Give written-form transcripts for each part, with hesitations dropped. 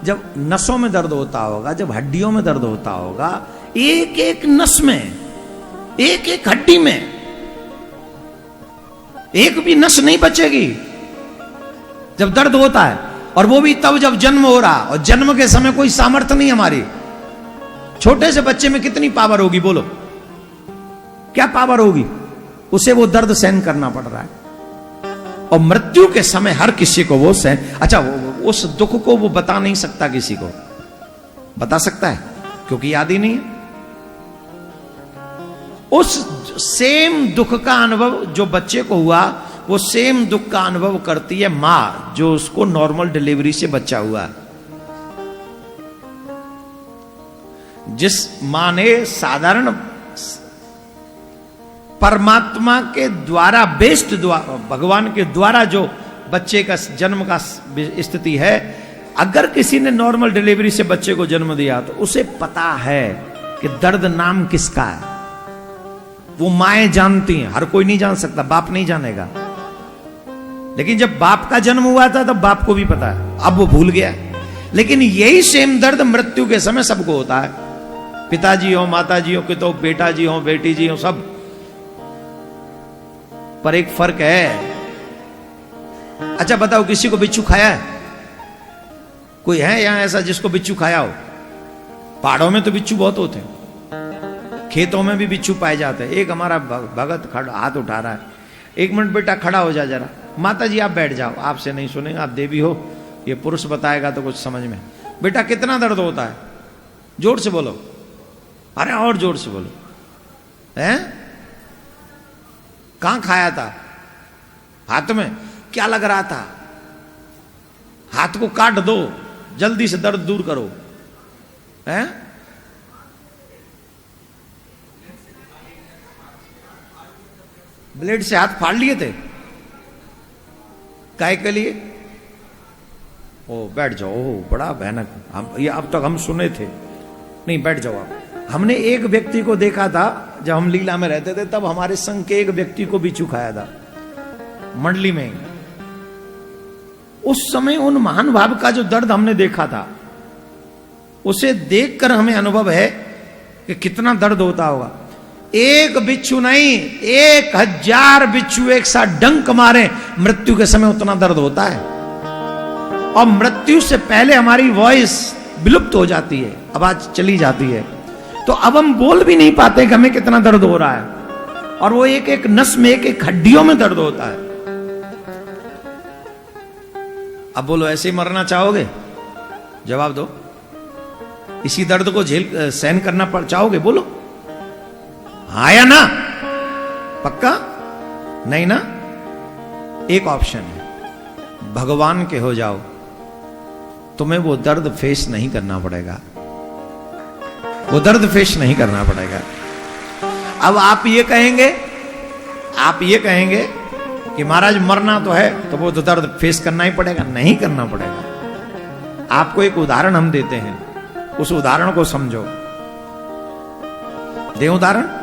जब नसों में दर्द होता होगा, जब हड्डियों में दर्द होता होगा, एक एक नस में, एक एक हड्डी में एक भी नस नहीं बचेगी जब दर्द होता है। और वो भी तब जब जन्म हो रहा, और जन्म के समय कोई सामर्थ्य नहीं हमारी। छोटे से बच्चे में कितनी पावर होगी बोलो, क्या पावर होगी? उसे वो दर्द सहन करना पड़ रहा है। और मृत्यु के समय हर किसी को वो सहन, अच्छा उस दुख को वो बता नहीं सकता, किसी को बता सकता है क्योंकि याद ही नहीं है। उस सेम दुख का अनुभव जो बच्चे को हुआ, वो सेम दुख का अनुभव करती है मां जो उसको नॉर्मल डिलीवरी से बच्चा हुआ। जिस मां ने साधारण परमात्मा के द्वारा बेस्ट द्वारा, भगवान के द्वारा जो बच्चे का जन्म का स्थिति है, अगर किसी ने नॉर्मल डिलीवरी से बच्चे को जन्म दिया तो उसे पता है कि दर्द नाम किसका है। वो माएं जानती हैं, हर कोई नहीं जान सकता, बाप नहीं जानेगा। लेकिन जब बाप का जन्म हुआ था तब बाप को भी पता है, अब वो भूल गया। लेकिन यही सेम दर्द मृत्यु के समय सबको होता है, पिताजी हो, माताजी हो, कि तो बेटा जी हो, बेटी जी हो, सब। पर एक फर्क है। अच्छा बताओ, किसी को बिच्छू खाया है? कोई है यहां ऐसा जिसको बिच्छू खाया हो? पहाड़ों में तो बिच्छू बहुत होते हैं, खेतों में भी बिच्छू पाए जाते हैं। एक हमारा भगत खड़ा हाथ उठा रहा है, 1 मिनट बेटा खड़ा हो जा जरा। माता जी आप बैठ जाओ, आपसे नहीं सुनेंगे, आप देवी हो, ये पुरुष बताएगा तो कुछ समझ में। बेटा कितना दर्द होता है? जोर से बोलो। अरे और जोर से बोलो। हैं? कहां खाया था? हाथ में? क्या लग रहा था? हाथ को काट दो, जल्दी से दर्द दूर करो। हैं? ब्लेड से हाथ फाड़ लिए थे? काय के लिए? ओ बैठ जाओ। ओ बड़ा भयानक, हम ये अब तक हम सुने थे। नहीं बैठ जाओ आप। हमने एक व्यक्ति को देखा था जब हम लीला में रहते थे, तब हमारे संघ के एक व्यक्ति को बिच्छू खाया था मंडली में। उस समय उन महान भाव का जो दर्द हमने देखा था, उसे देखकर हमें अनुभव है कि कितना दर्द होता होगा। एक बिच्छू नहीं, 1000 बिच्छू एक साथ डंक मारे, मृत्यु के समय उतना दर्द होता है। और मृत्यु से पहले हमारी वॉइस विलुप्त हो जाती है, आवाज चली जाती है, तो अब हम बोल भी नहीं पाते कि हमें कितना दर्द हो रहा है। और वो एक एक नस में, एक एक हड्डियों में दर्द होता है। अब बोलो, ऐसे ही मरना चाहोगे? जवाब दो। इसी दर्द को सहन करना चाहोगे? बोलो हाँ या ना? पक्का? नहीं ना? एक ऑप्शन है, भगवान के हो जाओ, तुम्हें वो दर्द फेस नहीं करना पड़ेगा, वो दर्द फेस नहीं करना पड़ेगा। अब आप ये कहेंगे कि महाराज मरना तो है तो वो तो दर्द फेस करना ही पड़ेगा। नहीं करना पड़ेगा। आपको एक उदाहरण हम देते हैं, उस उदाहरण को समझो। दे उदाहरण।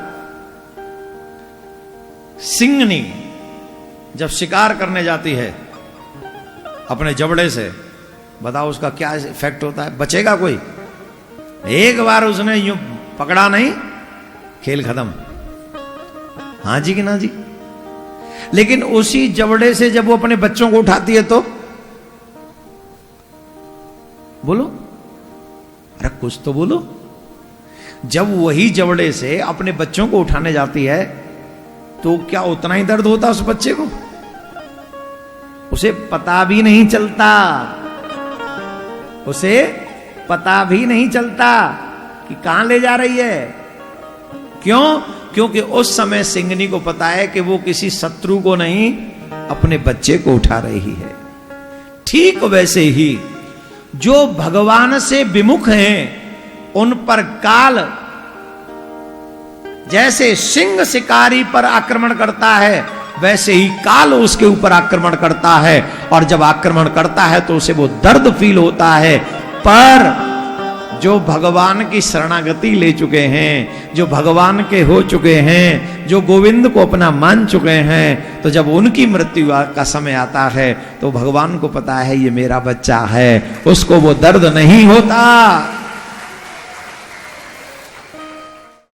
सिंहनी जब शिकार करने जाती है अपने जबड़े से, बताओ उसका क्या इफेक्ट होता है? बचेगा कोई? एक बार उसने यूं पकड़ा नहीं, खेल खत्म। हां जी कि ना जी? लेकिन उसी जबड़े से जब वो अपने बच्चों को उठाती है तो बोलो, अरे कुछ तो बोलो। जब वही जबड़े से अपने बच्चों को उठाने जाती है तो क्या उतना ही दर्द होता उस बच्चे को? उसे पता भी नहीं चलता, उसे पता भी नहीं चलता कि कहां ले जा रही है। क्यों? क्योंकि उस समय सिंहनी को पता है कि वो किसी शत्रु को नहीं, अपने बच्चे को उठा रही है। ठीक वैसे ही जो भगवान से विमुख हैं उन पर काल जैसे सिंह शिकारी पर आक्रमण करता है, वैसे ही काल उसके ऊपर आक्रमण करता है। और जब आक्रमण करता है तो उसे वो दर्द फील होता है, पर जो भगवान की शरणागति ले चुके हैं, जो भगवान के हो चुके हैं, जो गोविंद को अपना मान चुके हैं, तो जब उनकी मृत्यु का समय आता है तो भगवान को पता है ये मेरा बच्चा है, उसको वो दर्द नहीं होता।